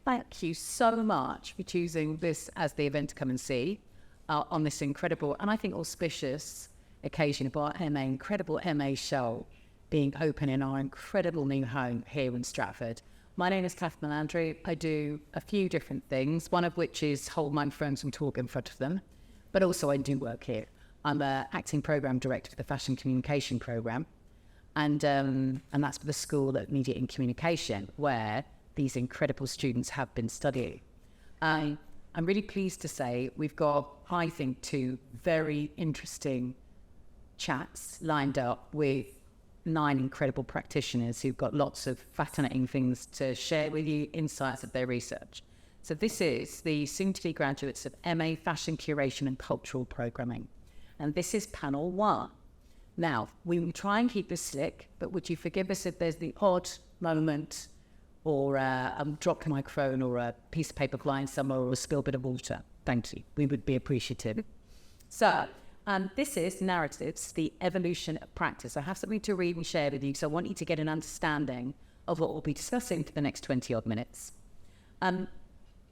thank you so much for choosing this as the event to come and see on this incredible and I think auspicious occasion of our incredible MA show being open in our incredible new home here in Stratford. My name is Kath Melandri. I do a few different things, one of which is hold microphones and talk in front of them, but also I do work here. I'm an acting programme director for the Fashion Communication programme, and that's for the School of Media and Communication, where these incredible students have been studying. I'm really pleased to say we've got, I think, two very interesting chats lined up with 9 incredible practitioners who've got lots of fascinating things to share with you, insights of their research. So this is the soon-to-be graduates of MA Fashion Curation and Cultural Programming. And this is panel 1. Now, we will try and keep this slick, but would you forgive us if there's the odd moment or a dropped microphone or a piece of paper flying somewhere or a spilled bit of water? Thank you. We would be appreciative. So, this is Narratives, the Evolution of Practice. I have something to read and share with you, so I want you to get an understanding of what we'll be discussing for the next 20-odd minutes.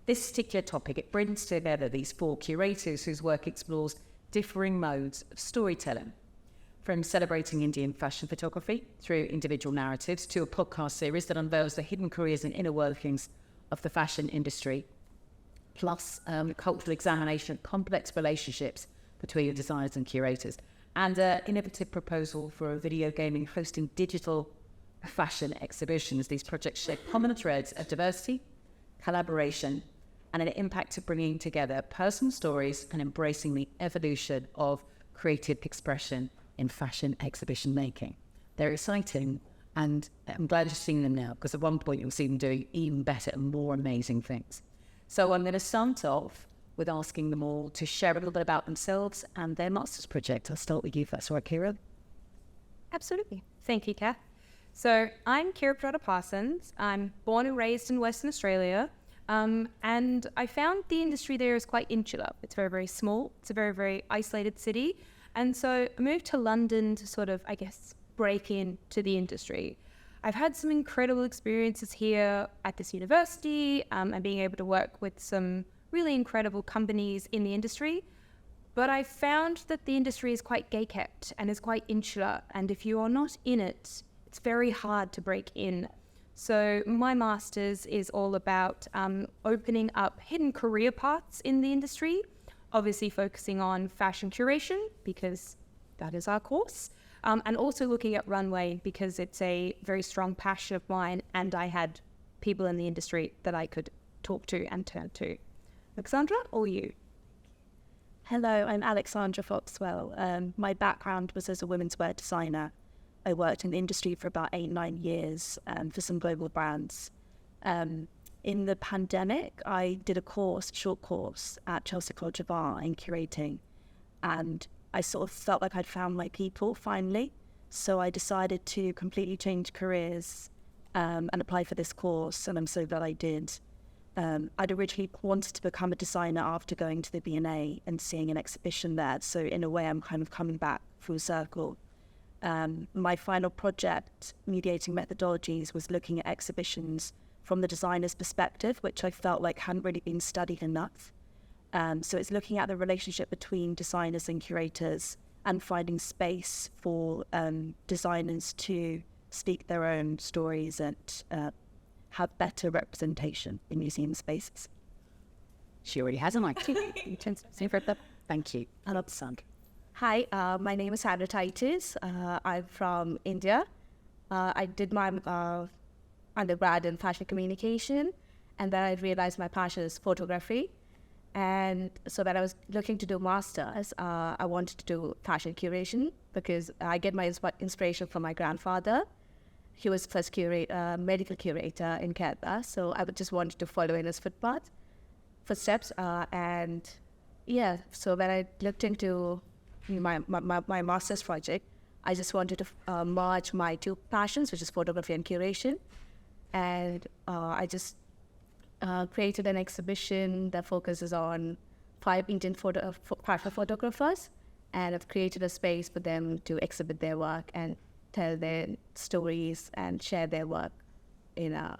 This particular topic, it brings together these 4 curators whose work explores differing modes of storytelling, from celebrating Indian fashion photography through individual narratives to a podcast series that unveils the hidden careers and inner workings of the fashion industry, plus cultural examination of complex relationships between designers and curators, and an innovative proposal for a video gaming hosting digital fashion exhibitions. These projects share common threads of diversity, collaboration, and an impact of bringing together personal stories and embracing the evolution of creative expression in fashion exhibition making. They're exciting, and I'm glad you're seeing them now, because at one point you'll see them doing even better and more amazing things. So I'm going to start off with asking them all to share a little bit about themselves and their master's project. I'll start with you if that's all right, Ciara. Absolutely. Thank you, Kath. So I'm Ciara Pedrotta-Parsons. I'm born and raised in Western Australia, and I found the industry there is quite insular. It's very, very small. It's a very, very isolated city. And so I moved to London to sort of, I guess, break into the industry. I've had some incredible experiences here at this university and being able to work with some really incredible companies in the industry, but I found that the industry is quite gay-kept and is quite insular, and if you are not in it, it's very hard to break in. So my master's is all about opening up hidden career paths in the industry, obviously focusing on fashion curation, because that is our course, and also looking at runway, because it's a very strong passion of mine, and I had people in the industry that I could talk to and turn to. Alexandra, or you? Hello, I'm Alexandra Foxwell. My background was as a women's wear designer. I worked in the industry for about 8-9 years for some global brands. In the pandemic, I did a short course at Chelsea College of Art in curating, and I sort of felt like I'd found my people finally. So I decided to completely change careers and apply for this course, and I'm so glad I did. I'd originally wanted to become a designer after going to the B&A and seeing an exhibition there. So in a way, I'm kind of coming back full circle. My final project, Mediating Methodologies, was looking at exhibitions from the designer's perspective, which I felt like hadn't really been studied enough. So it's looking at the relationship between designers and curators and finding space for designers to speak their own stories and have better representation in museum spaces. She already has a mic. Thank you. I love the sound. Hi, my name is Sandra Titus. I'm from India. I did my undergrad in fashion communication, and then I realized my passion is photography. And so when I was looking to do masters, I wanted to do fashion curation because I get my inspiration from my grandfather. He was first medical curator in Kerala, so I just wanted to follow in his footsteps. And yeah, so when I looked into my master's project, I just wanted to merge my two passions, which is photography and curation. And I just created an exhibition that focuses on 5 Indian photographers, and I've created a space for them to exhibit their work and tell their stories and share their work in a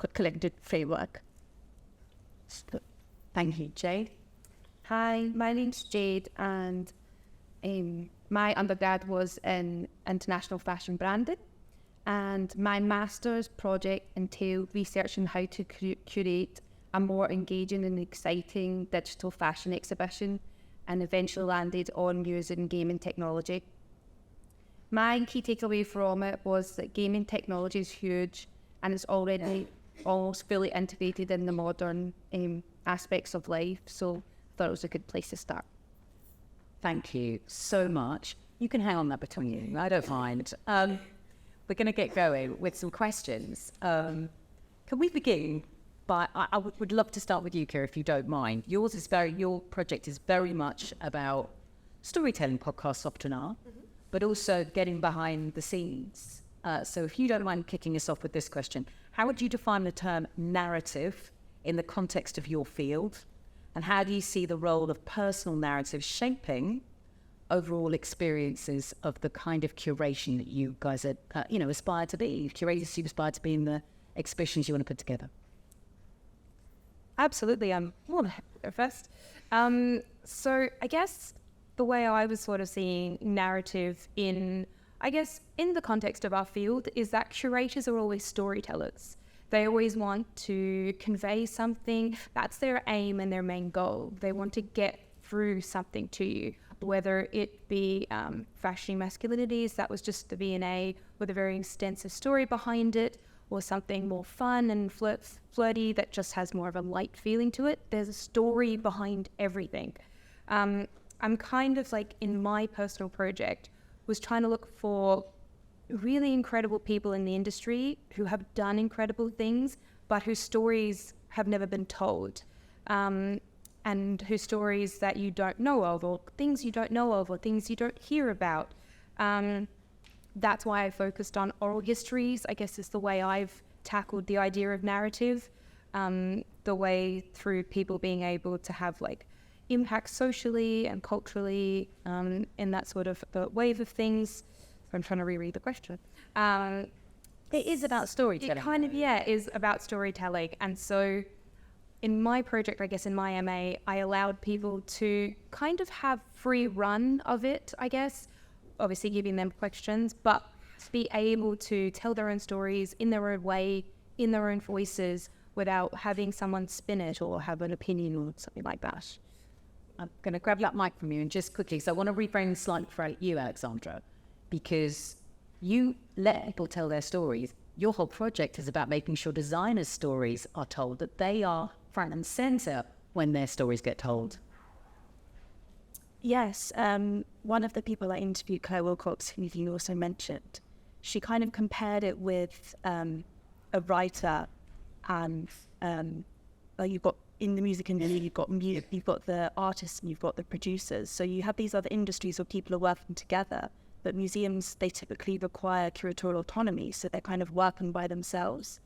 collected framework. Thank you. Jade? Hi, my name's Jade, and my undergrad was in international fashion branding, and my master's project entailed researching how to curate a more engaging and exciting digital fashion exhibition, and eventually landed on using gaming technology. My key takeaway from it was that gaming technology is huge, and it's already almost fully integrated in the modern aspects of life, so I thought it was a good place to start. Thank you so much. You can hang on that between you. I don't mind. We're going to get going with some questions. Can we begin by, I would love to start with you, Ciara, if you don't mind. Your project is very much about storytelling, podcasts often are, but also getting behind the scenes. So if you don't mind kicking us off with this question, how would you define the term narrative in the context of your field? And how do you see the role of personal narrative shaping overall experiences of the kind of curation that you guys are, aspire to be, curators you aspire to be in the exhibitions you want to put together? Absolutely. Well, first. So I guess the way I was sort of seeing narrative in the context of our field is that curators are always storytellers. They always want to convey something. That's their aim and their main goal. They want to get through something to you, whether it be fashioning masculinities, that was just the V&A with a very extensive story behind it, or something more fun and flirty that just has more of a light feeling to it. There's a story behind everything. I'm kind of like, in my personal project, was trying to look for really incredible people in the industry who have done incredible things, but whose stories have never been told, and whose stories that you don't know of, or things you don't know of, or things you don't hear about. That's why I focused on oral histories. I guess is the way I've tackled the idea of narrative, the way through people being able to have like impact socially and culturally, in that sort of wave of things. I'm trying to reread the question. It is about storytelling. It kind of, is about storytelling. And so in my project, I guess in my MA, I allowed people to kind of have free run of it, I guess, obviously giving them questions, but to be able to tell their own stories in their own way, in their own voices, without having someone spin it or have an opinion or something like that. I'm going to grab that mic from you and just quickly, so I want to reframe slightly for you, Alexandra, because you let people tell their stories. Your whole project is about making sure designers' stories are told, that they are front and center when their stories get told. Yes, one of the people I interviewed, Claire Wilcox, who you also mentioned, she kind of compared it with a writer, and you've got in the music industry, you've got the artists and you've got the producers. So you have these other industries where people are working together, but museums, they typically require curatorial autonomy, so they're kind of working by themselves.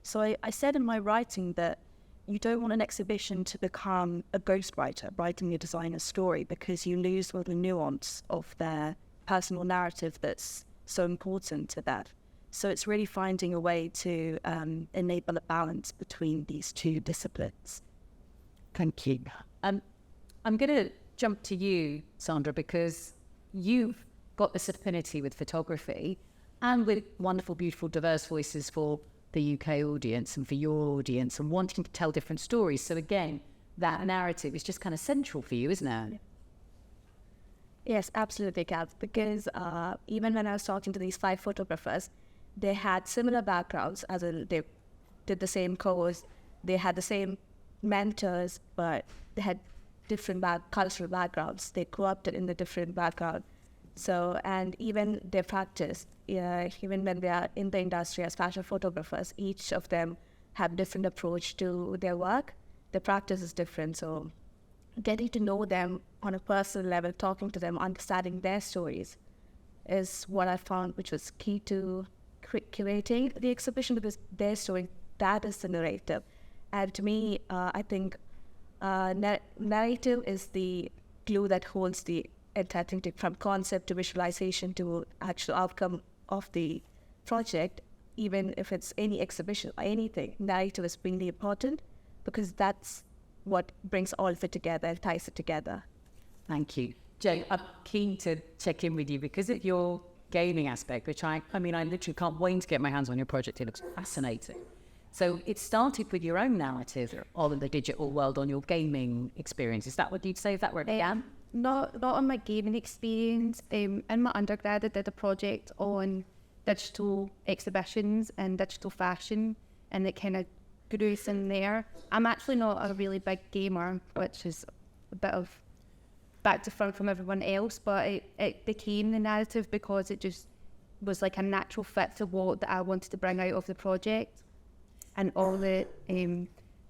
So I said in my writing that you don't want an exhibition to become a ghostwriter writing a designer's story, because you lose all the nuance of their personal narrative that's so important to that. So it's really finding a way to enable a balance between these two disciplines. Thank you. I'm going to jump to you, Sandra, because you've got this affinity with photography and with wonderful, beautiful, diverse voices for the UK audience and for your audience, and wanting to tell different stories. So again, that narrative is just kind of central for you, isn't it? Yes, absolutely, Kath, because even when I was talking to these 5 photographers, they had similar backgrounds, as in they did the same course, they had the same mentors, but they had different cultural backgrounds. They grew up in the different background. So, and even their practice, even when they are in the industry as fashion photographers, each of them have different approach to their work. The practice is different. So getting to know them on a personal level, talking to them, understanding their stories is what I found, which was key to curating the exhibition, because their story, that is the narrative. And to me, I think narrative is the glue that holds the entire thing, from concept to visualization to actual outcome of the project. even if it's any exhibition or anything, narrative is really important because that's what brings all of it together, ties it together. Thank you. Jade, I'm keen to check in with you because of your gaming aspect, which I literally can't wait to get my hands on your project. It looks fascinating. So it started with your own narrative on the digital world, on your gaming experience. Is that what you'd say? Is that where it began? Not on my gaming experience. In my undergrad, I did a project on digital exhibitions and digital fashion, and it kind of grew from there. I'm actually not a really big gamer, which is a bit of back to front from everyone else, but it became the narrative because it just was like a natural fit to what that I wanted to bring out of the project. And all the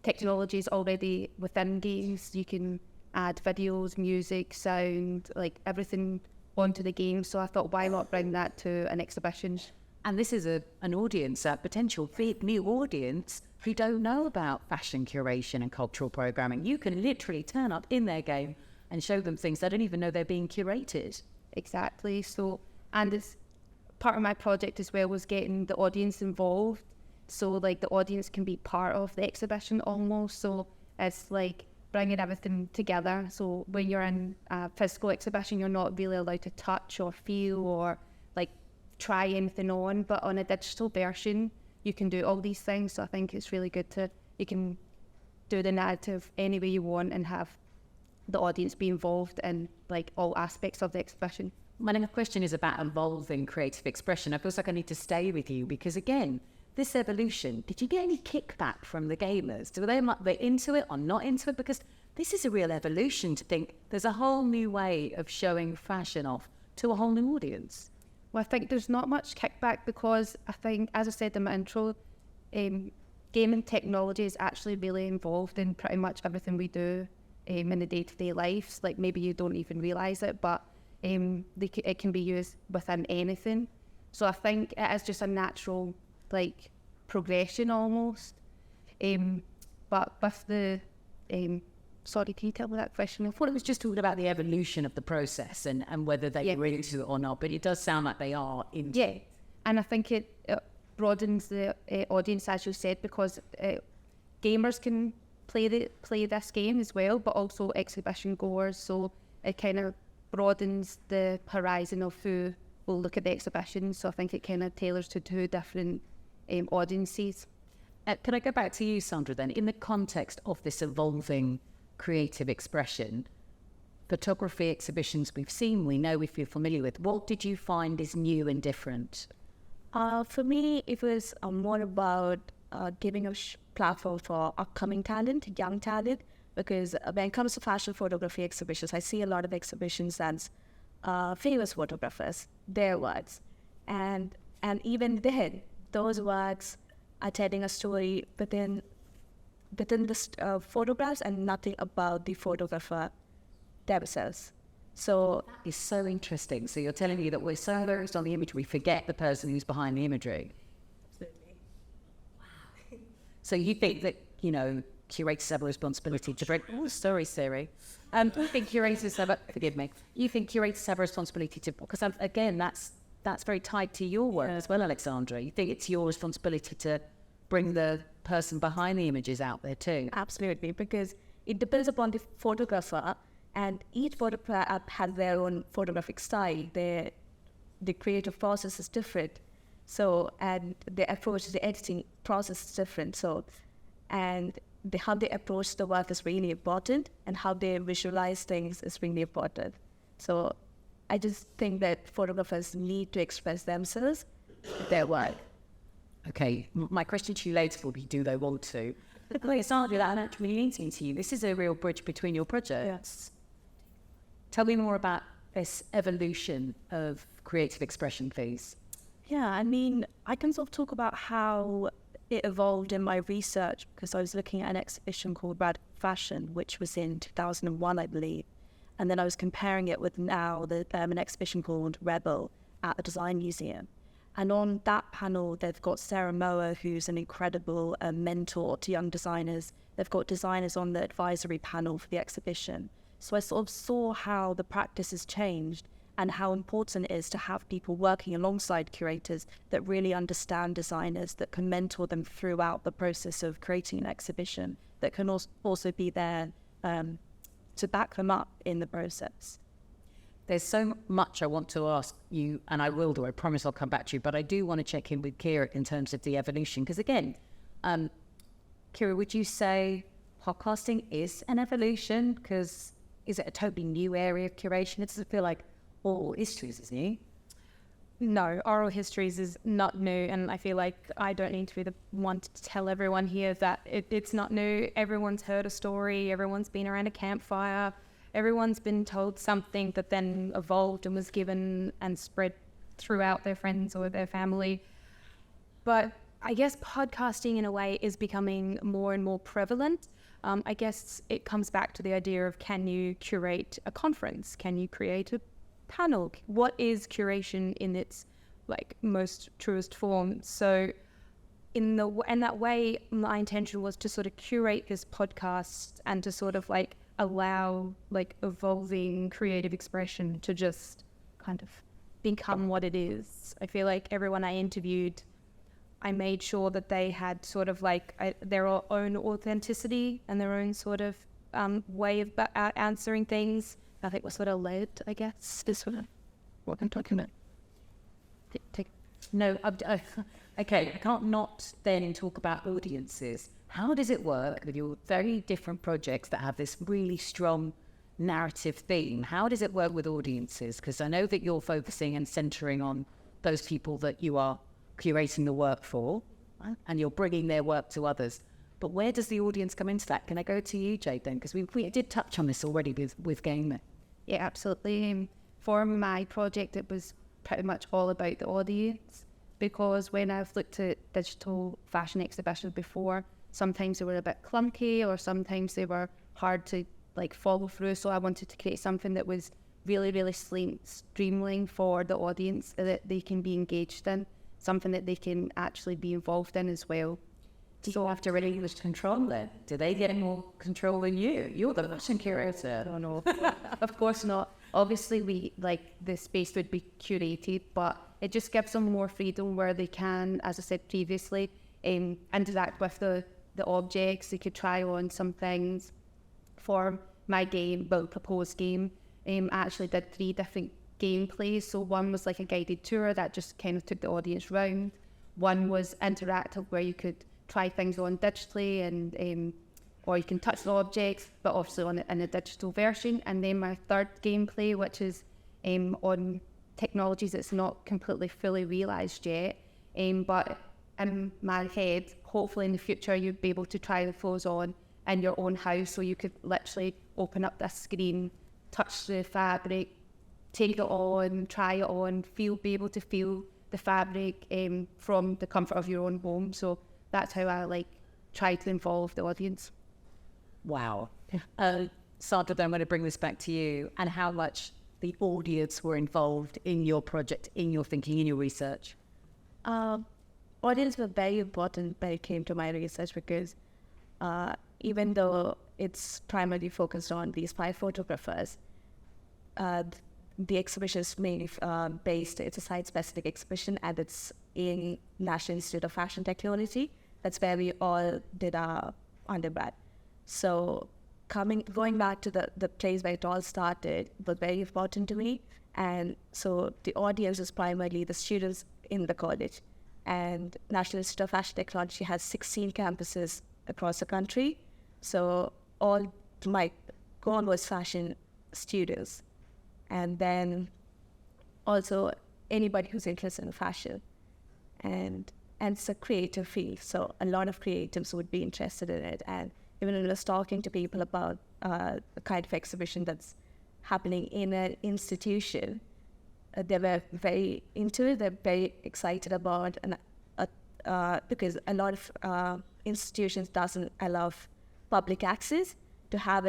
technologies already within games, you can add videos, music, sound, like everything onto the game. So I thought, why not bring that to an exhibition? And this is an audience, a potential big new audience who don't know about fashion curation and cultural programming. You can literally turn up in their game and show them things they don't even know they're being curated. Exactly. So, and it's part of my project as well was getting the audience involved. So like the audience can be part of the exhibition almost. So it's like bringing everything together. So when you're in a physical exhibition, you're not really allowed to touch or feel or like try anything on. But on a digital version, you can do all these things. So I think it's really good you can do the narrative any way you want and have the audience be involved in like all aspects of the exhibition. My next question is about involving creative expression. I feel like I need to stay with you because again, this evolution, did you get any kickback from the gamers? Were they into it or not into it? Because this is a real evolution to think there's a whole new way of showing fashion off to a whole new audience. Well, I think there's not much kickback because I think, as I said in my intro, gaming technology is actually really involved in pretty much everything we do in the day-to-day lives. Like maybe you don't even realise it, but it can be used within anything. So I think it is just a natural like progression almost. But with the sorry, can you tell me that question? I thought it was just talking about the evolution of the process and whether they were into it or not, but it does sound like they are into it. And I think it broadens the audience, as you said, because gamers can play this game as well, but also exhibition goers, so it kind of broadens the horizon of who will look at the exhibition. So I think it kind of tailors to two different audiences. Can I go back to you, Sandra, then? In the context of this evolving creative expression, photography exhibitions we've seen, we know, we feel familiar with, what did you find is new and different? For me, it was more about giving a platform for upcoming talent, young talent, because when it comes to fashion photography exhibitions, I see a lot of exhibitions that's famous photographers, their works. And even then, those works are telling a story within the photographs and nothing about the photographer themselves. So that is so interesting. So you're telling me that we're so focused on the image, we forget the person who's behind the imagery. absolutely. Wow. So you think that, curators have a responsibility to bring... Oh, sorry, Siri. You think curators have forgive me. You think curators have a responsibility to... Because, again, that's very tied to your work as well, Alexandra. You think it's your responsibility to bring the person behind the images out there too? Absolutely, because it depends upon the photographer, and each photographer has their own photographic style. The creative process is different. So, and the approach to the editing process is different. So, and how they approach the work is really important, and how they visualize things is really important. So I just think that photographers need to express themselves with their work. Okay, my question to you later will be, do they want to? Sandra, that actually leads me to you. This is a real bridge between your projects. Tell me more about this evolution of creative expression, please. Yeah, I mean, I can sort of talk about how it evolved in my research, because I was looking at an exhibition called Radical Fashion, which was in 2001, I believe. And then I was comparing it with now an exhibition called Rebel at the Design Museum. And on that panel, they've got Sarah Moa, who's an incredible mentor to young designers. They've got designers on the advisory panel for the exhibition. So I sort of saw how the practice has changed and how important it is to have people working alongside curators that really understand designers, that can mentor them throughout the process of creating an exhibition, that can also be there to back them up in the process. There's so much I want to ask you, and I will do. I promise I'll come back to you. But I do want to check in with Ciara in terms of the evolution. Because again, Ciara, would you say podcasting is an evolution? Because is it a totally new area of curation? It doesn't feel like oral histories is new. No, oral histories is not new, and I feel like I don't need to be the one to tell everyone here that it's not new. Everyone's heard a story, everyone's been around a campfire, everyone's been told something that then evolved and was given and spread throughout their friends or their family. But I guess podcasting in a way is becoming more and more prevalent. I guess it comes back to the idea of, can you curate a conference? Can you create a panel? What is curation in its most truest form? So in that way, my intention was to sort of curate this podcast and to sort of allow evolving creative expression to just kind of become what it is. I feel like everyone I interviewed, I made sure that they had sort of their own authenticity and their own sort of way of answering things. I think was sort of led, I guess. This one. What I'm talking about. No, okay, I can't not then talk about audiences. How does it work with your very different projects that have this really strong narrative theme? How does it work with audiences? Because I know that you're focusing and centering on those people that you are curating the work for, right? And you're bringing their work to others. But where does the audience come into that? Can I go to you, Jade, then? Because we did touch on this already with Game. Yeah, absolutely. For my project, it was pretty much all about the audience, because when I've looked at digital fashion exhibitions before, sometimes they were a bit clunky or sometimes they were hard to follow through. So I wanted to create something that was really, really streamlined for the audience, that they can be engaged in, something that they can actually be involved in as well. Do you have to really control that? Do they get more control than you? You're the fashion curator. Oh no, of course not. Obviously, the space would be curated, but it just gives them more freedom where they can, as I said previously, interact with the objects. They could try on some things. For my proposed game, I actually did 3 different gameplays. So one was a guided tour that just kind of took the audience round. One was interactive, where you could try things on digitally, and or you can touch the objects, but obviously in a digital version. And then my third gameplay, which is on technologies that's not completely fully realised yet, but in my head, hopefully in the future you'd be able to try those on in your own house. So you could literally open up this screen, touch the fabric, take it on, try it on, be able to feel the fabric from the comfort of your own home. So that's how I try to involve the audience. Wow. Sandra, then I'm going to bring this back to you, and how much the audience were involved in your project, in your thinking, in your research. Audience were very important when it came to my research, because even though it's primarily focused on these 5 photographers, the exhibition is mainly based, it's a site-specific exhibition, and it's in National Institute of Fashion Technology. That's where we all did our undergrad. So going back to the place where it all started was very important to me. And so the audience is primarily the students in the college. And National Institute of Fashion Technology has 16 campuses across the country. So all my goal was fashion students. And then also anybody who's interested in fashion. And it's a creative field, so a lot of creatives would be interested in it. And even when I was talking to people about the kind of exhibition that's happening in an institution, they were very into it. They're very excited about because a lot of institutions doesn't allow public access to have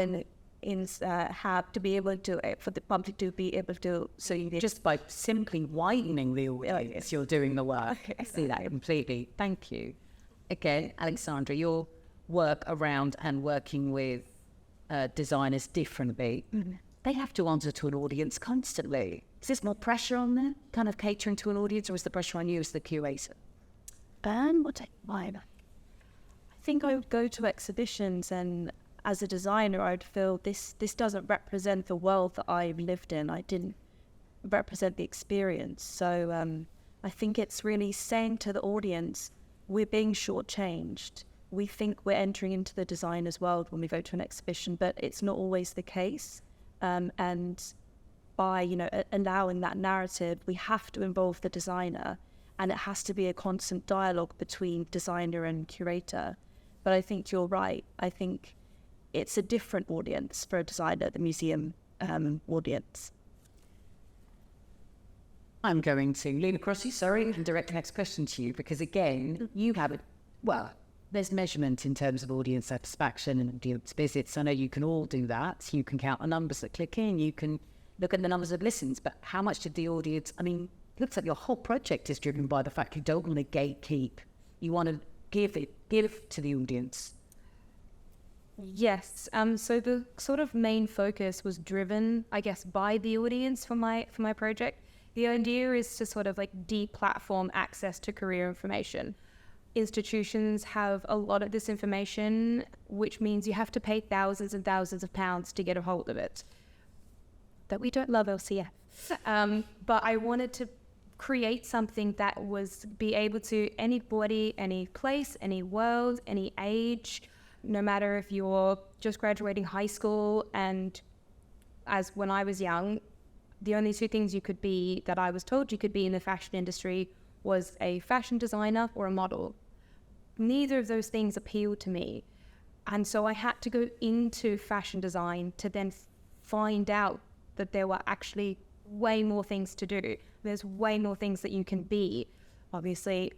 to be able to for the public to be able to. So just by simply widening the audience, you're doing the work. I see that completely. Thank you. Again, Alexandra, your work around and working with designers differently, they have to answer to an audience constantly. Is this more pressure on them, kind of catering to an audience, or is the pressure on you as the curator? What take mine? I think I would go to exhibitions, and as a designer, I'd feel this doesn't represent the world that I've lived in. I didn't represent the experience. So I think it's really saying to the audience, we're being shortchanged. We think we're entering into the designer's world when we go to an exhibition, but it's not always the case. And by, allowing that narrative, we have to involve the designer, and it has to be a constant dialogue between designer and curator. But I think you're right. I think it's a different audience for a designer, the museum audience. I'm going to lean across you, and direct the next question to you, because again, you have it. Well, there's measurement in terms of audience satisfaction and audience visits. I know you can all do that. You can count the numbers that click in. You can look at the numbers of listens. But how much did the audience? I mean, it looks like your whole project is driven by the fact you don't want to gatekeep. You want to give to the audience. Yes. So the sort of main focus was driven, I guess, by the audience for my project. The idea is to sort of like de-platform access to career information. Institutions have a lot of this information, which means you have to pay thousands and thousands of pounds to get a hold of it. That we don't love LCF. But I wanted to create something that was be able to anybody, any place, any world, any age, no matter if you're just graduating high school. And as when I was young, the only two things you could be, that I was told you could be in the fashion industry, was a fashion designer or a model. Neither of those things appealed to me. And so I had to go into fashion design to then find out that there were actually way more things to do. There's way more things that you can be. Obviously,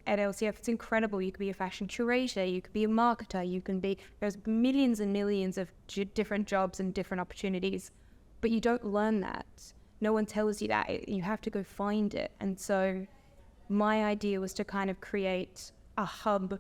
at LCF, it's incredible. You could be a fashion curator, you could be a marketer, there's millions and millions of different jobs and different opportunities, but you don't learn that. No one tells you that. You have to go find it. And so my idea was to kind of create a hub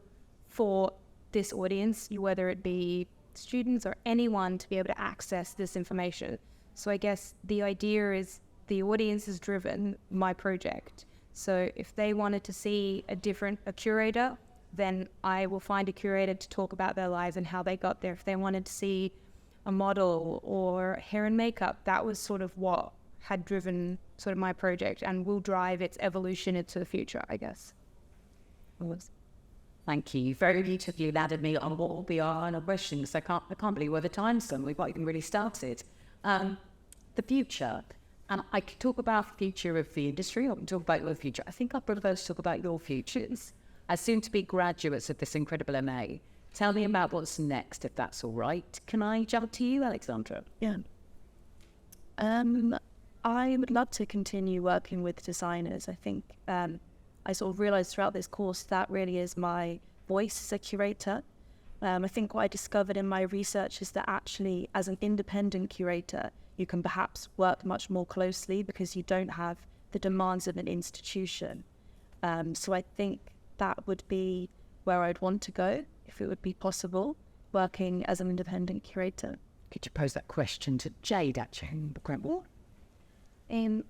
for this audience, whether it be students or anyone, to be able to access this information. So I guess the idea is the audience is driven my project. So if they wanted to see a curator, then I will find a curator to talk about their lives and how they got there. If they wanted to see a model or hair and makeup, that was sort of what had driven sort of my project and will drive its evolution into the future, I guess. Thank you. Very beautifully landed me on what will be our final questions. I can't believe where the time's gone. We've not even really started. The future. And I could talk about the future of the industry, or I can talk about your future. I think I prefer to talk about your futures. As soon-to-be graduates of this incredible MA, tell me about what's next, if that's all right. Can I jump to you, Alexandra? Yeah. I would love to continue working with designers. I think I sort of realised throughout this course that really is my voice as a curator. I think what I discovered in my research is that actually, as an independent curator, you can perhaps work much more closely because you don't have the demands of an institution. So I think that would be where I'd want to go, if it would be possible, working as an independent curator. Could you pose that question to Jade, actually?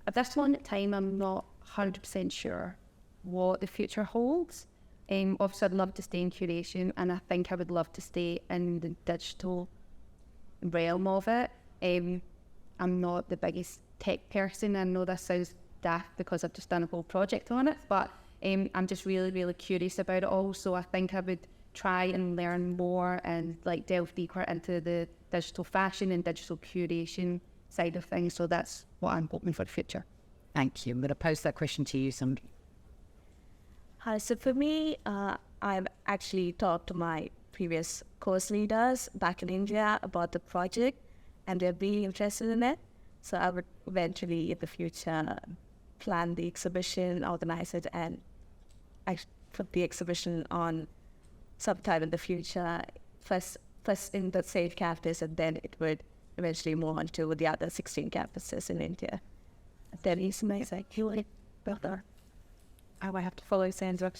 At this moment in time, I'm not 100% sure what the future holds. Obviously, I'd love to stay in curation, and I think I would love to stay in the digital realm of it. I'm not the biggest tech person. I know this sounds daft because I've just done a whole project on it, but I'm just really, really curious about it all. So I think I would try and learn more and like delve deeper into the digital fashion and digital curation side of things. So that's what I'm hoping for the future. Thank you. I'm going to pose that question to you, Sandra. Hi, so for me, I've actually talked to my previous course leaders back in India about the project, and they're really interested in it. So I would eventually, in the future, plan the exhibition, organize it, and I put the exhibition on sometime in the future, first in the same campus, and then it would eventually move on to the other 16 campuses in India. That is amazing. Butler. Oh, I have to follow Sandra.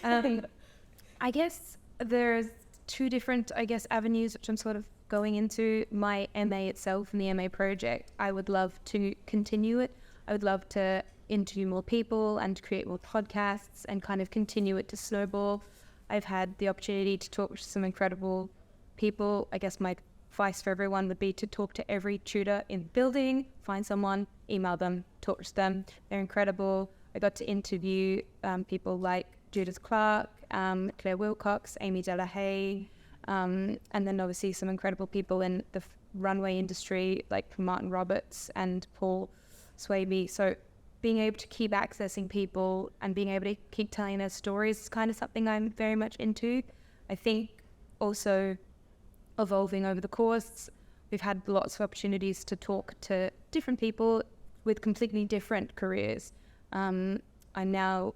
I guess there's two different, avenues which I'm sort of going into. My MA itself and the MA project, I would love to continue it. I would love to interview more people and create more podcasts and kind of continue it to snowball. I've had the opportunity to talk to some incredible people. I guess my advice for everyone would be to talk to every tutor in the building, find someone, email them, talk to them. They're incredible. I got to interview people like Judith Clark, Claire Wilcox, Amy Delahaye, and then obviously some incredible people in the runway industry like Martin Roberts and Paul Swaby. So being able to keep accessing people and being able to keep telling their stories is kind of something I'm very much into. I think also evolving over the course, we've had lots of opportunities to talk to different people with completely different careers. I'm now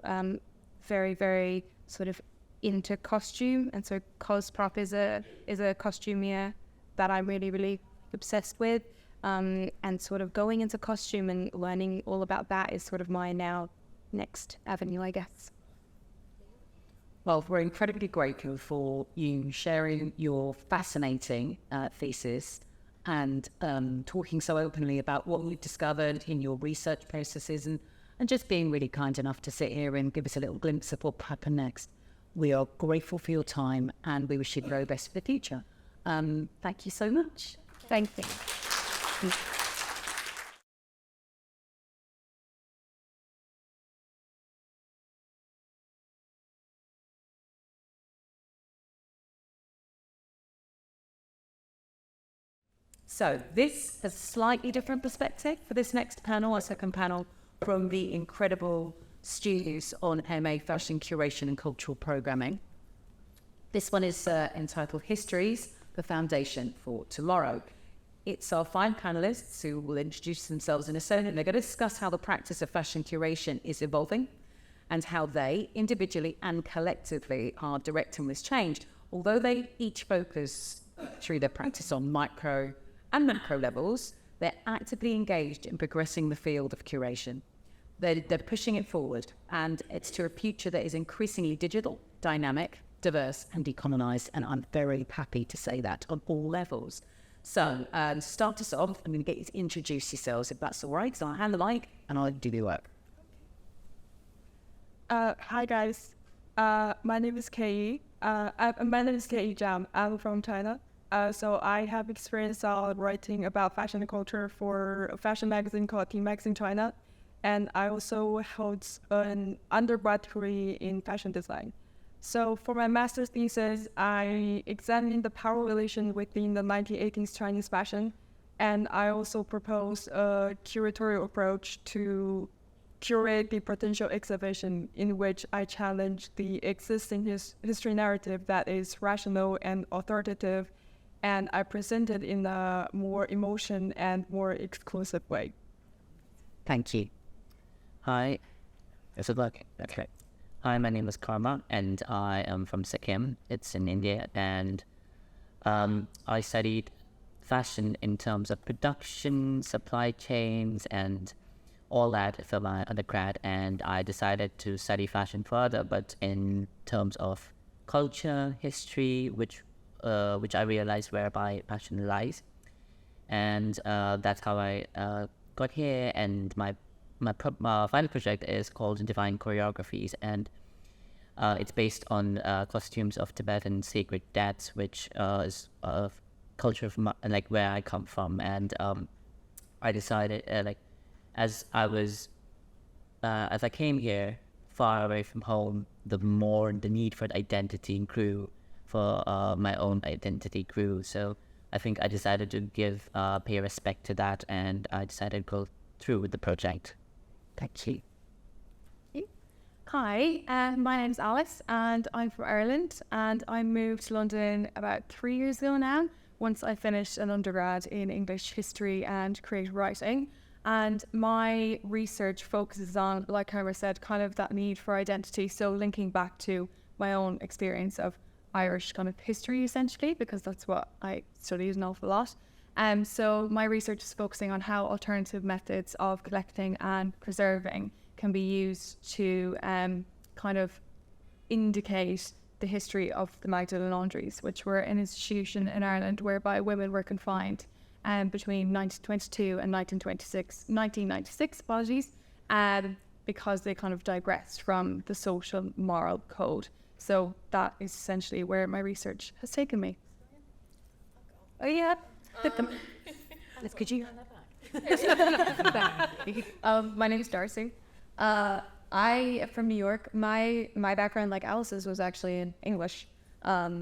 very, very sort of into costume, and so Cosprop is a costumier that I'm really, really obsessed with, and sort of going into costume and learning all about that is sort of my now next avenue, I guess. Well, we're incredibly grateful for you sharing your fascinating thesis and talking so openly about what you've discovered in your research processes and just being really kind enough to sit here and give us a little glimpse of what will happen next. We are grateful for your time and we wish you the very best for the future. Thank you so much. Thank you. So this is a slightly different perspective for this next panel, our second panel, from the incredible students on MA Fashion Curation and Cultural Programming. This one is entitled Histories, the Foundation for Tomorrow. It's our 5 panelists who will introduce themselves in a second. They're going to discuss how the practice of fashion curation is evolving and how they, individually and collectively, are directing this change. Although they each focus through their practice on micro and macro levels, they're actively engaged in progressing the field of curation. They're pushing it forward, and it's to a future that is increasingly digital, dynamic, diverse, and decolonized, and I'm very happy to say that on all levels. So, to start us off, I'm going to get you to introduce yourselves, if that's all right, so I'll hand the mic, and I'll do the work. Hi guys, my name is Keyi. My name is Keyi Zhang. I'm from China. So I have experience writing about fashion and culture for a fashion magazine called Teen Magazine China, and I also hold an undergrad degree in fashion design. So for my master's thesis, I examined the power relation within the 1980s Chinese fashion, and I also proposed a curatorial approach to curate the potential exhibition in which I challenge the existing history narrative that is rational and authoritative, and I present it in a more emotion and more exclusive way. Thank you. Hi, is it working? Okay. Hi, my name is Karma, and I am from Sikkim. It's in India, and I studied fashion in terms of production, supply chains, and all that for my undergrad, and I decided to study fashion further, but in terms of culture, history, which I realized where my passion lies, and that's how I got here. And my final project is called Divine Choreographies, and it's based on costumes of Tibetan sacred dance, which is a culture of like where I come from. And I decided as I came here far away from home, the more the need for identity grew, for my own identity grew. So I think I decided to pay respect to that, and I decided to go through with the project. Thank you. Hi, my name's Alice, and I'm from Ireland, and I moved to London about 3 years ago now, once I finished an undergrad in English history and creative writing. And my research focuses on, like Homer said, kind of that need for identity, so linking back to my own experience of Irish kind of history, essentially, because that's what I studied an awful lot. So my research is focusing on how alternative methods of collecting and preserving can be used to kind of indicate the history of the Magdalen laundries, which were an institution in Ireland whereby women were confined between 1922 and 1996, apologies, because they kind of digressed from the social moral code. So that is essentially where my research has taken me. Oh yeah. Could you? My name is D'Arcy. I am from New York. My background, like Alice's, was actually in English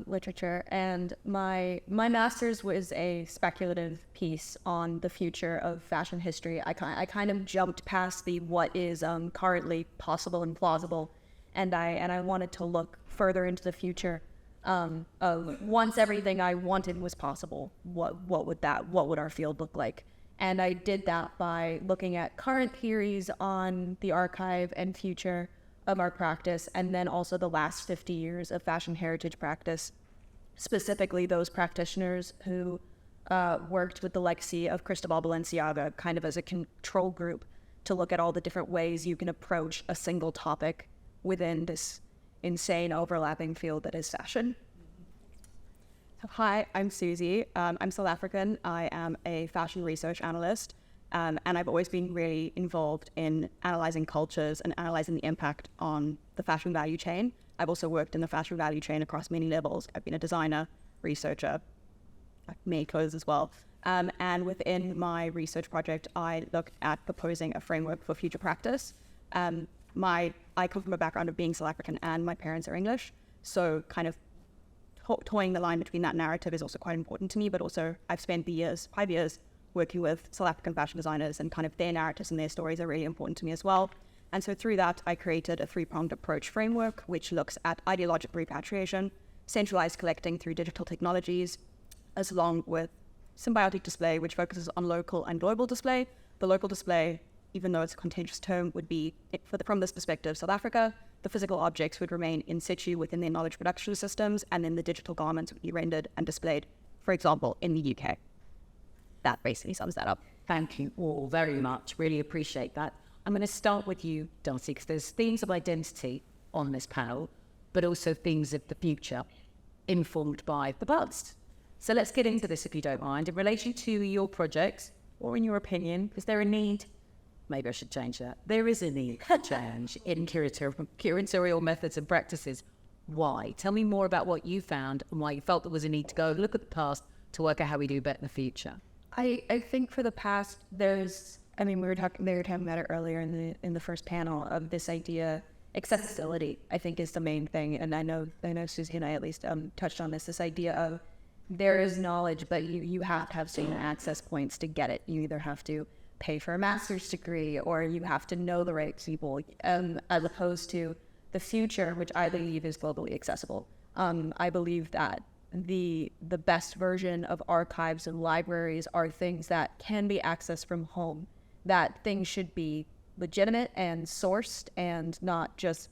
literature, and my master's was a speculative piece on the future of fashion history. I kind of jumped past the what is currently possible and plausible, and I wanted to look further into the future of once everything I wanted was possible. What would our field look like? And I did that by looking at current theories on the archive and future of our practice, and then also the last 50 years of fashion heritage practice, specifically those practitioners who worked with the legacy of Cristobal Balenciaga kind of as a control group to look at all the different ways you can approach a single topic within this insane overlapping field that is fashion. Hi, I'm Suzi. I'm South African. I am a fashion research analyst, and I've always been really involved in analyzing cultures and analyzing the impact on the fashion value chain. I've also worked in the fashion value chain across many levels. I've been a designer, researcher, I've made clothes as well. And within my research project, I look at proposing a framework for future practice. I come from a background of being South African and my parents are English, so kind of toying the line between that narrative is also quite important to me, but also I've spent 5 years working with South African fashion designers, and kind of their narratives and their stories are really important to me as well. And so through that, I created a 3-pronged approach framework, which looks at ideological repatriation, centralized collecting through digital technologies, as along with symbiotic display, which focuses on local and global display. The local display, even though it's a contentious term, would be, from this perspective, South Africa. The physical objects would remain in situ within their knowledge production systems, and then the digital garments would be rendered and displayed, for example, in the UK. That basically sums that up. Thank you all very much. Really appreciate that. I'm going to start with you, D'Arcy, because there's themes of identity on this panel, but also themes of the future informed by the past. So let's get into this, if you don't mind. In relation to your project, or in your opinion, is there a need? Maybe I should change that. There is a need for change in curatorial methods and practices. Why? Tell me more about what you found and why you felt there was a need to go look at the past to work out how we do better in the future. I think for the past, we were talking about it earlier in the first panel, of this idea, accessibility, I think, is the main thing. And I know Suzi and I at least touched on this idea of there is knowledge, but you have to have certain access points to get it. You either have to pay for a master's degree, or you have to know the right people, as opposed to the future, which I believe is globally accessible. I believe that the best version of archives and libraries are things that can be accessed from home, that things should be legitimate and sourced, and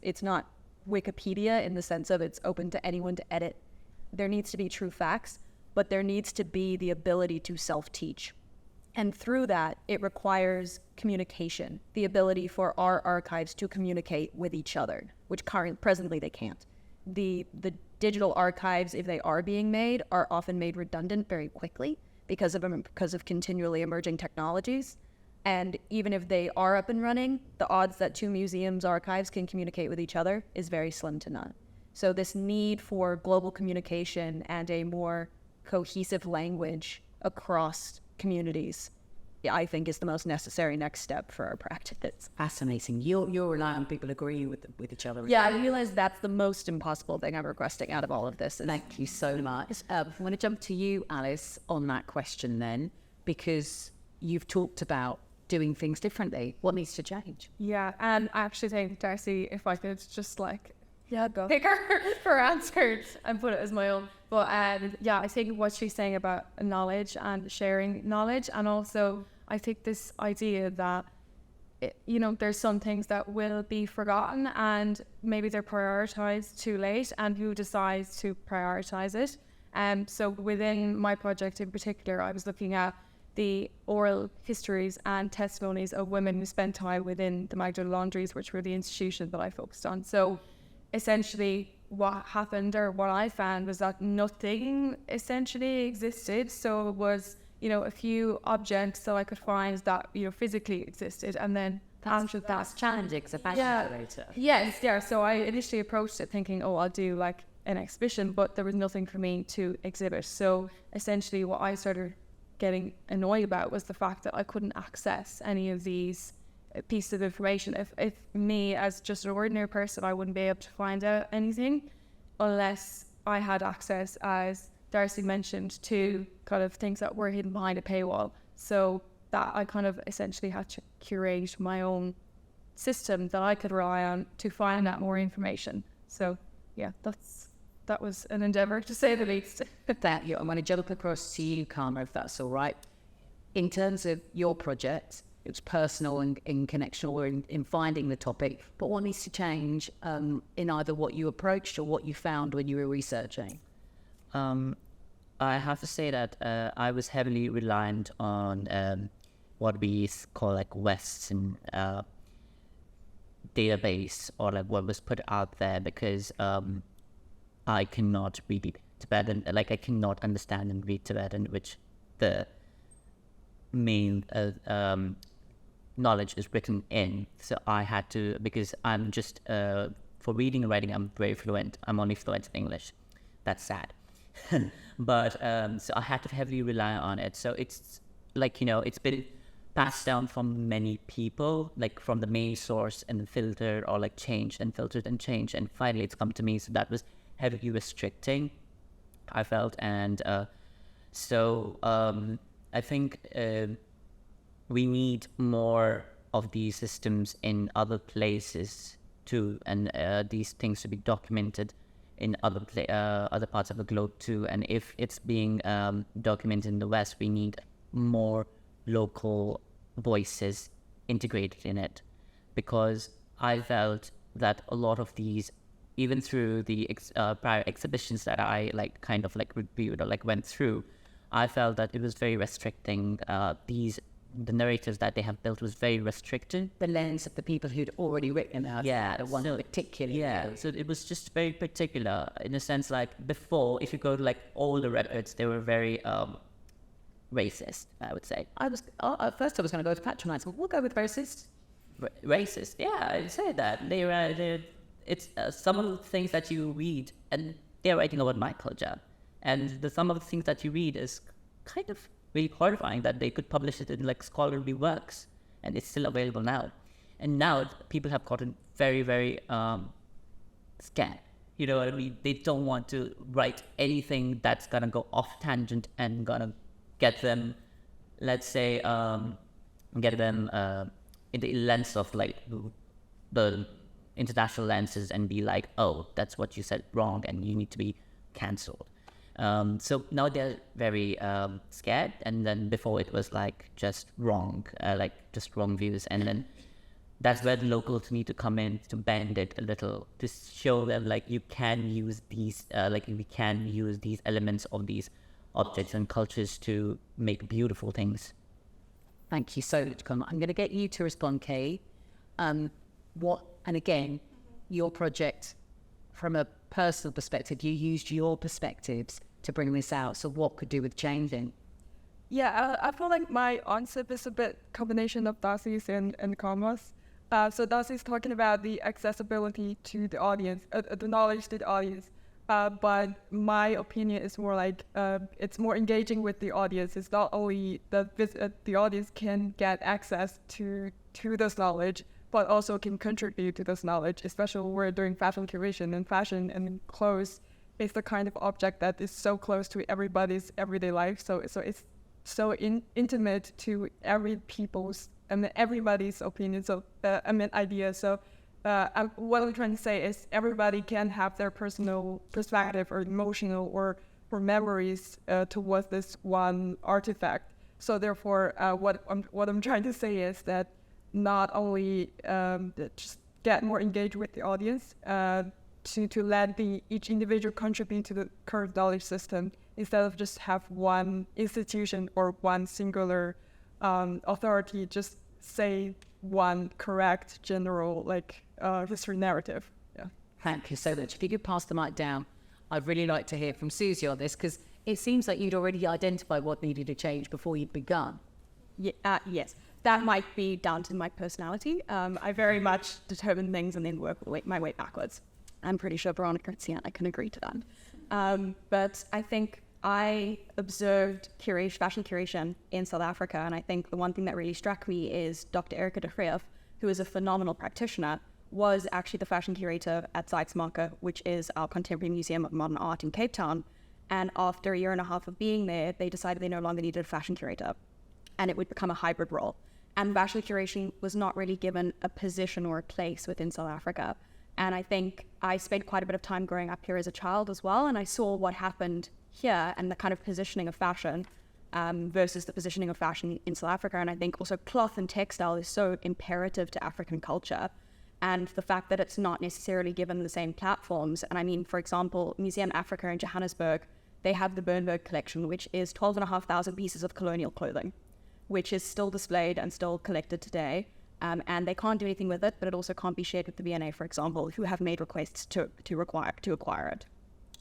it's not Wikipedia in the sense of it's open to anyone to edit. There needs to be true facts, but there needs to be the ability to self-teach. And through that, it requires communication, the ability for our archives to communicate with each other, which presently they can't. The digital archives, if they are being made, are often made redundant very quickly because of continually emerging technologies. And even if they are up and running, the odds that 2 museums' archives can communicate with each other is very slim to none. So this need for global communication and a more cohesive language across communities, I think, is the most necessary next step for our practice. Fascinating. You're relying on people agreeing with each other. Yeah, I realize that's the most impossible thing I'm requesting out of all of this. Thank you so much. I'm going to jump to you, Alice, on that question then, because you've talked about doing things differently. What needs to change? Yeah, and I actually think, D'Arcy, if I could just go pick her answers and put it as my own. But I think what she's saying about knowledge and sharing knowledge, and also I think this idea that there's some things that will be forgotten and maybe they're prioritized too late, and who decides to prioritize it. So within my project in particular, I was looking at the oral histories and testimonies of women who spent time within the Magdalene laundries, which were the institution that I focused on. So essentially what happened, or what I found, was that nothing essentially existed. So it was a few objects that I could find that, physically existed. And then that's challenging as a fashion curator. Yes, yeah. So I initially approached it thinking, I'll do like an exhibition, but there was nothing for me to exhibit. So essentially what I started getting annoyed about was the fact that I couldn't access any of these pieces of information. If me as just an ordinary person, I wouldn't be able to find out anything unless I had access, as D'Arcy mentioned, to kind of things that were hidden behind a paywall. So that I kind of essentially had to curate my own system that I could rely on to find out more information. So yeah, that was an endeavour, to say the least. I'm going to jump across to you, Karma, if that's all right. In terms of your project, it was personal and in connection or in finding the topic, but what needs to change in either what you approached or what you found when you were researching? I have to say that I was heavily reliant on what we call like Western database, or like what was put out there, because I cannot read Tibetan, like I cannot understand and read Tibetan, which the main knowledge is written in. So I had to, because I'm just, for reading and writing, I'm very fluent. I'm only fluent in English. That's sad. But so I had to heavily rely on it. So it's like, it's been passed down from many people, like from the main source and filtered, or like changed and filtered and changed, and finally it's come to me. So that was heavily restricting, I felt. And so I think we need more of these systems in other places too, and these things to be documented in other parts of the globe too. And if it's being documented in the West, we need more local voices integrated in it, because I felt that a lot of these, even through the prior exhibitions that I kind of reviewed or went through, I felt that it was very restricting. The narratives that they have built was very restricted. The lens of the people who'd already written about the one particular. Yeah, so it was just very particular in a sense. Like before, if you go to older records, they were very racist, I would say. At first I was going to go to patronize, but we'll go with racist. Racist, yeah, I say that. It's some of the things that you read, and they're writing about my culture, and some of the things that you read is kind of really horrifying, that they could publish it in scholarly works, and it's still available now. And now people have gotten very, very scared. You know what I mean? They don't want to write anything that's gonna go off tangent and gonna get them, let's say, in the lens of the international lenses, and be like, oh, that's what you said wrong, and you need to be cancelled. So now they're very scared, and then before it was just wrong, just wrong views, and then that's where the locals need to come in to bend it a little, to show them you can use these, we can use these elements of these objects and cultures to make beautiful things. Thank you so much, Conor. I'm going to get you to respond, Keyi. And again, your project, from a personal perspective, you used your perspectives to bring this out. So what could do with changing? Yeah, I feel like my answer is a bit combination of D'Arcy's and Karma's. So D'Arcy's talking about the accessibility to the audience, the knowledge to the audience. But my opinion is more it's more engaging with the audience. It's not only that the audience can get access to this knowledge, but also can contribute to this knowledge, especially when we're doing fashion curation, and fashion and clothes is the kind of object that is so close to everybody's everyday life. So it's so intimate to everybody's opinion. So idea. So what I'm trying to say is everybody can have their personal perspective or emotional or memories towards this one artifact. So therefore, what I'm trying to say is that not only just get more engaged with the audience, to let each individual contribute to the current knowledge system, instead of just have one institution or one singular authority just say one correct general history narrative. Yeah. Thank you so much. If you could pass the mic down, I'd really like to hear from Suzi on this, because it seems like you'd already identified what needed to change before you'd begun. Yes, that might be down to my personality. I very much determine things and then work my way backwards. I'm pretty sure Veronica and Ciara can agree to that. But I think I observed fashion curation in South Africa, and I think the one thing that really struck me is Dr. Erica de Greef, who is a phenomenal practitioner, was actually the fashion curator at Zeitsmaker, which is our contemporary museum of modern art in Cape Town. And after a year and a half of being there, they decided they no longer needed a fashion curator, and it would become a hybrid role. And fashion curation was not really given a position or a place within South Africa. And I think I spent quite a bit of time growing up here as a child as well, and I saw what happened here and the kind of positioning of fashion versus the positioning of fashion in South Africa. And I think also cloth and textile is so imperative to African culture, and the fact that it's not necessarily given the same platforms. And I mean, for example, Museum Africa in Johannesburg, they have the Bernberg collection, which is 12,500 pieces of colonial clothing, which is still displayed and still collected today. And they can't do anything with it, but it also can't be shared with the V&A, for example, who have made requests to acquire it.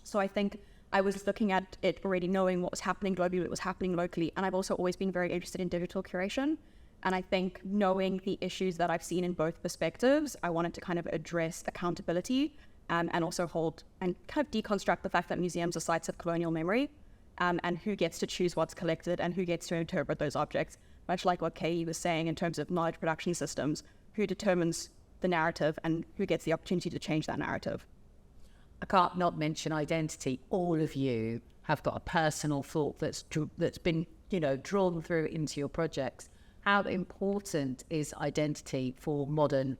So I think I was looking at it already, knowing what was happening globally, what was happening locally, and I've also always been very interested in digital curation. And I think knowing the issues that I've seen in both perspectives, I wanted to kind of address accountability and also hold and kind of deconstruct the fact that museums are sites of colonial memory, and who gets to choose what's collected and who gets to interpret those objects. Much like what Keyi was saying in terms of knowledge production systems, who determines the narrative and who gets the opportunity to change that narrative. I can't not mention identity. All of you have got a personal thought that's been, drawn through into your projects. How important is identity for modern,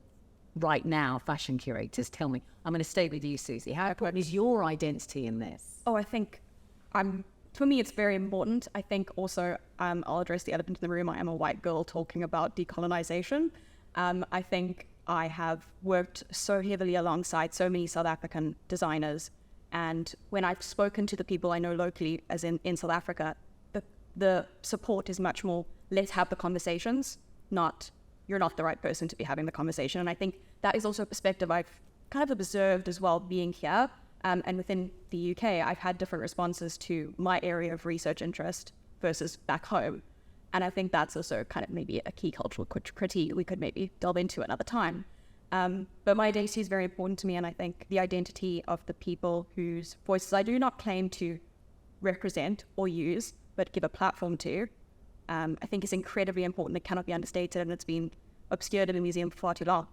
right now, fashion curators? Tell me. I'm going to stay with you, Suzi. How important is your identity in this? Oh, I think for me, it's very important. I think also, I'll address the elephant in the room. I am a white girl talking about decolonization. I think I have worked so heavily alongside so many South African designers. And when I've spoken to the people I know locally, as in South Africa, the support is much more, let's have the conversations, not, you're not the right person to be having the conversation. And I think that is also a perspective I've kind of observed as well being here. And within the UK, I've had different responses to my area of research interest versus back home. And I think that's also kind of maybe a key cultural critique we could maybe delve into another time. But my identity is very important to me, and I think the identity of the people whose voices I do not claim to represent or use, but give a platform to, I think is incredibly important. It cannot be understated, and it's been obscured in the museum for far too long.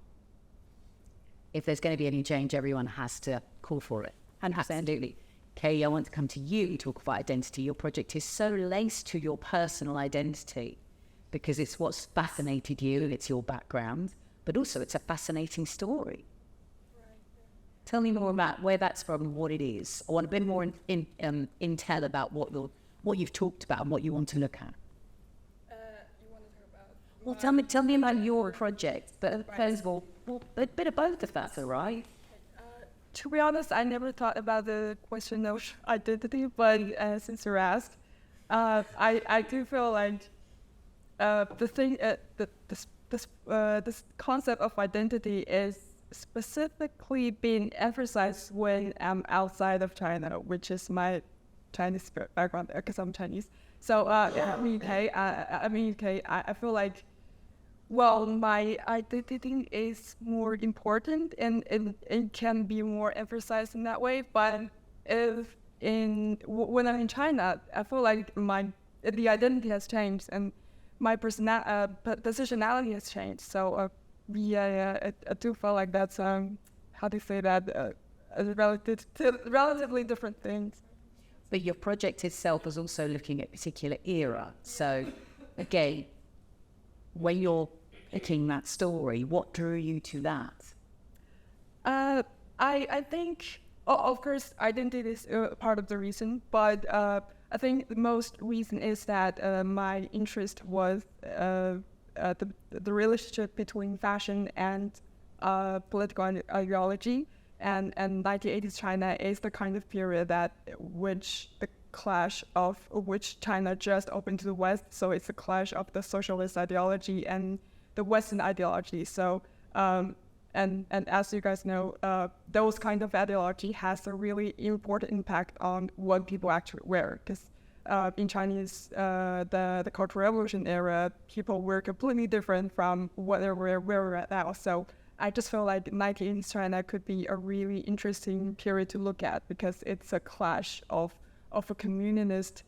If there's going to be any change, everyone has to call for it. 100%. Absolutely. Keyi, I want to come to you and talk about identity. Your project is so laced to your personal identity because it's what's fascinated you, it's your background, but also it's a fascinating story. Tell me more about where that's from and what it is. I want a bit more intel about what you've talked about and what you want to look at. You want to talk about? Well, tell me about your project, but first of all, a bit of both, if that's all right. To be honest, I never thought about the question of identity, but since you're asked, I do feel like this concept of identity is specifically being emphasized when I'm outside of China, which is my Chinese background because I'm Chinese. So I'm UK. I feel like, well, my identity is more important and it can be more emphasized in that way. But when I'm in China, I feel like the identity has changed and my positionality has changed. So I do feel like that's how do you say that, relatively different things. But your project itself is also looking at a particular era. So again, when you're picking that story, what drew you to that? I think, of course, identity is part of the reason, but I think the most reason is that my interest was the relationship between fashion and political ideology, and 1980s China is the kind of period which the clash of which China just opened to the West, so it's a clash of the socialist ideology and the Western ideology. So And as you guys know, those kind of ideology has a really important impact on what people actually wear. Because in Chinese, the Cultural Revolution era, people were completely different from what they were wearing right now. So I just feel like Nike in China could be a really interesting period to look at, because it's a clash of a communist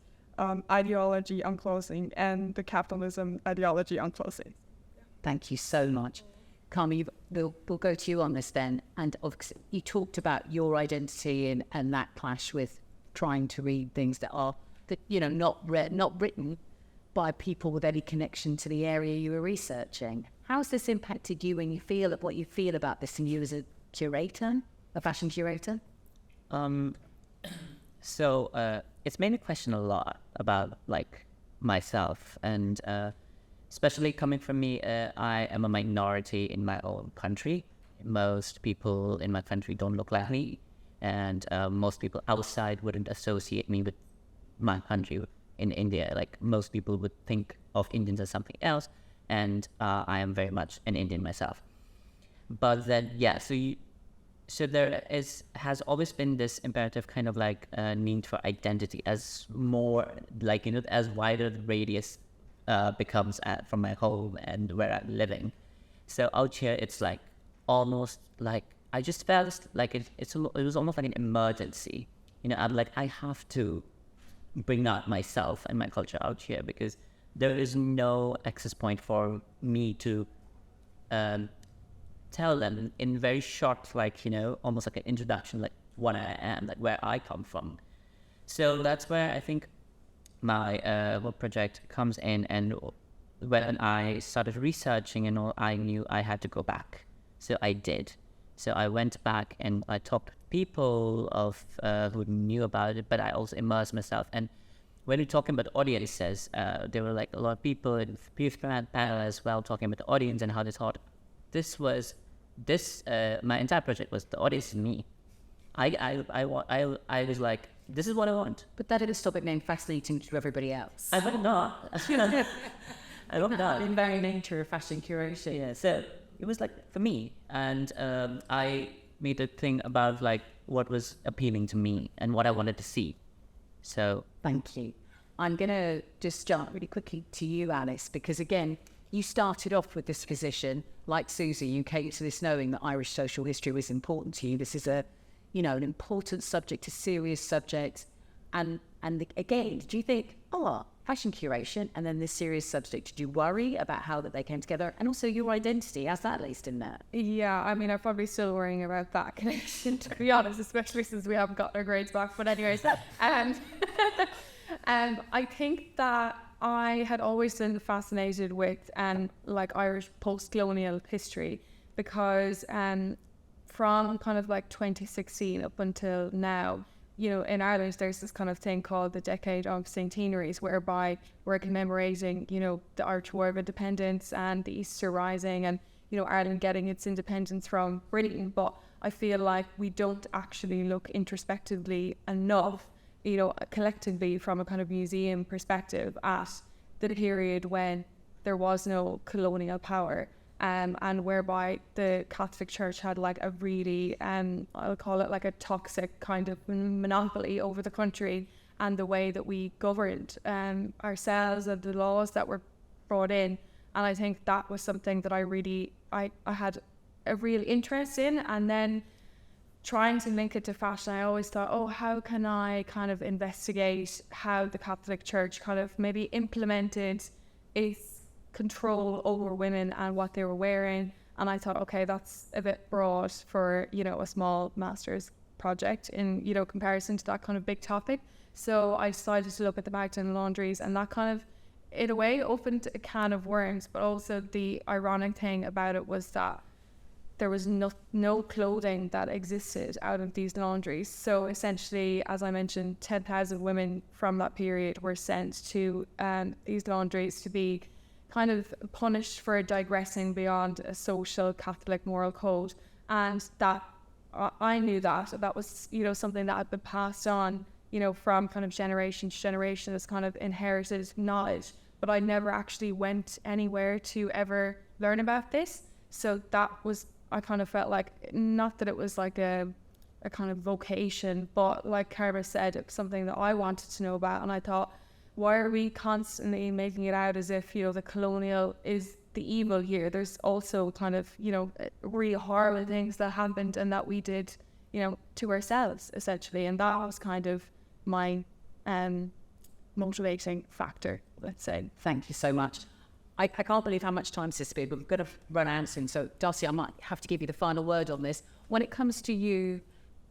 ideology on clothing and the capitalism ideology on clothing. Thank you so much. Karma, we'll go to you on this then. And obviously you talked about your identity and that clash with trying to read things that are, not written by people with any connection to the area you were researching. How has this impacted you when you feel what you feel about this, and you as a curator, a fashion curator? So it's made me question a lot about like myself, and especially coming from me, I am a minority in my own country. Most people in my country don't look like me, and most people outside wouldn't associate me with my country in India. Like most people would think of Indians as something else, and I am very much an Indian myself. But then, so there has always been this imperative kind of like need for identity as more like, as wider the radius becomes from my home and where I'm living. So out here, it's like almost like I just felt like it was almost like an emergency. I'm like, I have to bring out myself and my culture out here, because there is no access point for me to tell them in very short, like, almost like an introduction, like what I am, like where I come from. So that's where I think my work project comes in. And when I started researching and all, I knew I had to go back. So I did. So I went back and I talked to people who knew about it, but I also immersed myself. And when we're talking about audiences, there were like a lot of people in the previous panel as well talking about the audience and how they thought my entire project was the audience and me. I was like, this is what I want. But that didn't stop it being fascinating to everybody else. I would not. I would not. In very nature of fashion curation. Yeah, so it was like for me, and I made a thing about like what was appealing to me and what I wanted to see. So thank you. I'm going to just jump really quickly to you, Alice, because again, you started off with this position, like Suzi. You came to this knowing that Irish social history was important to you. This is an important subject, a serious subject. And again, did you think, fashion curation, and then this serious subject, did you worry about how that they came together? And also your identity, as that laced in there? Yeah, I mean, I'm probably still worrying about that connection, to be honest, especially since we haven't gotten our grades back. But anyways, I think that I had always been fascinated with like Irish post-colonial history, because from kind of like 2016 up until now, in Ireland, there's this kind of thing called the Decade of Centenaries, whereby we're commemorating, the Irish War of Independence and the Easter Rising, and, Ireland getting its independence from Britain. But I feel like we don't actually look introspectively enough, collectively from a kind of museum perspective at the period when there was no colonial power. And whereby the Catholic Church had like a really, I'll call it like a toxic kind of monopoly over the country and the way that we governed ourselves and the laws that were brought in. And I think that was something that I had a real interest in. And then trying to link it to fashion, I always thought, how can I kind of investigate how the Catholic Church kind of maybe implemented its control over women and what they were wearing. And I thought, okay, that's a bit broad for, a small master's project in, comparison to that kind of big topic. So I decided to look at the Magdalene laundries, and that kind of, in a way, opened a can of worms. But also the ironic thing about it was that there was no clothing that existed out of these laundries. So essentially, as I mentioned, 10,000 women from that period were sent to these laundries to be kind of punished for digressing beyond a social Catholic moral code. And that I knew that was, something that had been passed on, from kind of generation to generation as kind of inherited knowledge. But I never actually went anywhere to ever learn about this. So that was I kind of felt like, not that it was like a kind of vocation, but like Cara said, it was something that I wanted to know about. And I thought, why are we constantly making it out as if, the colonial is the evil here? There's also kind of, really horrible things that happened and that we did, to ourselves, essentially. And that was kind of my motivating factor, let's say. Thank you so much. I can't believe how much time's this been, but we're going to run out soon. So, D'Arcy, I might have to give you the final word on this. When it comes to you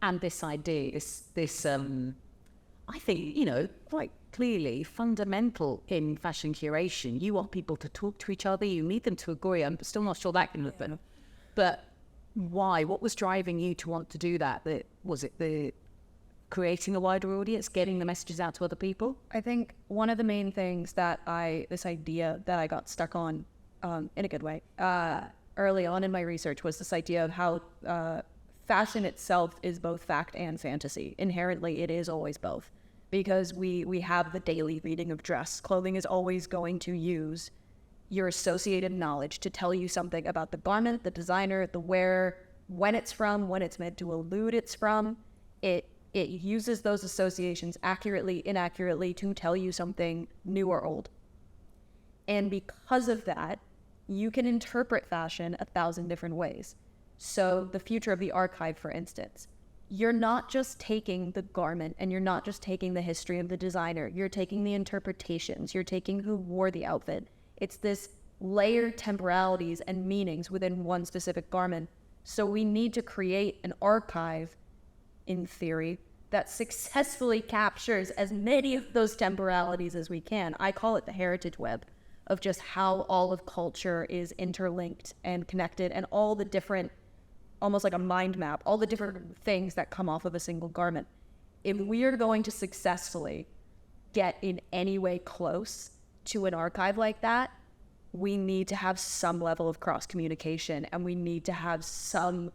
and this idea, this I think, quite clearly fundamental in fashion curation. You want people to talk to each other. You need them to agree. I'm still not sure that can happen. But why? What was driving you to want to do that? Was it the creating a wider audience, getting the messages out to other people? I think one of the main things that this idea that I got stuck on, in a good way, early on in my research was this idea of how fashion itself is both fact and fantasy. Inherently, it is always both, because we have the daily reading of dress. Clothing is always going to use your associated knowledge to tell you something about the garment, the designer, the wearer, when it's from, when it's meant to allude it's from. It uses those associations accurately, inaccurately to tell you something new or old. And because of that, you can interpret fashion 1,000 different ways. So the future of the archive, for instance, you're not just taking the garment and you're not just taking the history of the designer. You're taking the interpretations. You're taking who wore the outfit. It's this layered temporalities and meanings within one specific garment. So we need to create an archive, in theory, that successfully captures as many of those temporalities as we can. I call it the heritage web of just how all of culture is interlinked and connected, and all the different, almost like a mind map, all the different things that come off of a single garment. If we are going to successfully get in any way close to an archive like that, we need to have some level of cross communication, and we need to have some,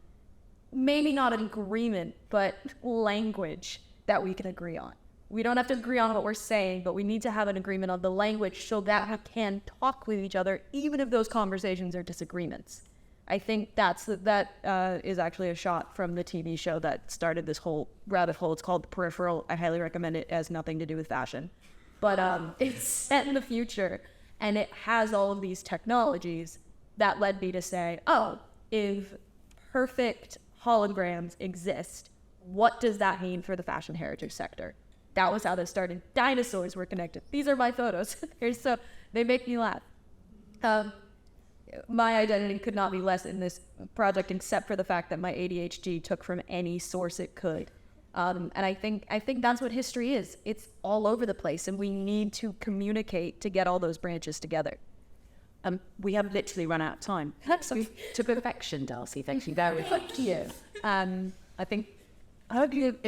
maybe not an agreement, but language that we can agree on. We don't have to agree on what we're saying, but we need to have an agreement on the language so that we can talk with each other, even if those conversations are disagreements. I think that is actually a shot from the TV show that started this whole rabbit hole. It's called The Peripheral. I highly recommend it. It has nothing to do with fashion. But it's set in the future, and it has all of these technologies that led me to say, if perfect holograms exist, what does that mean for the fashion heritage sector? That was how this started. Dinosaurs were connected. These are my photos. So they make me laugh. My identity could not be less in this project, except for the fact that my ADHD took from any source it could. And I think that's what history is. It's all over the place, and we need to communicate to get all those branches together. We have literally run out of time. To perfection, D'Arcy. Thank you very much. Thank you. I hope you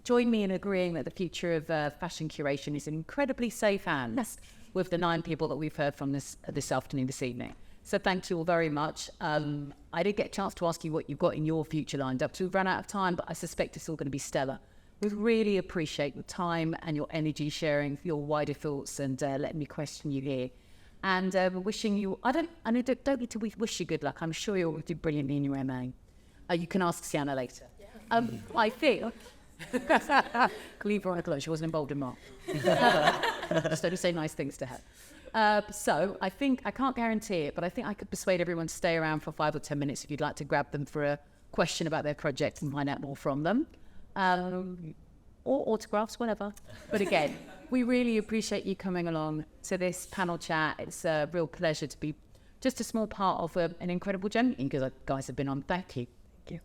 join me in agreeing that the future of fashion curation is in incredibly safe hands with the 9 people that we've heard from this afternoon, this evening. So thank you all very much. I did get a chance to ask you what you've got in your future lined up. So we've run out of time, but I suspect it's all going to be stellar. We really appreciate your time and your energy, sharing your wider thoughts and letting me question you here. And wishing you, I don't need to wish you good luck. I'm sure you'll do brilliantly in your MA. You can ask Ciara later. I feel, leave her on a close, she wasn't involved in Mark. Just only say nice things to her. So I think, I can't guarantee it, but I think I could persuade everyone to stay around for 5 or 10 minutes if you'd like to grab them for a question about their project and find out more from them. Or autographs, whatever. But again, we really appreciate you coming along to this panel chat. It's a real pleasure to be just a small part of an incredible journey, because you guys have been on. Thank you. Thank you.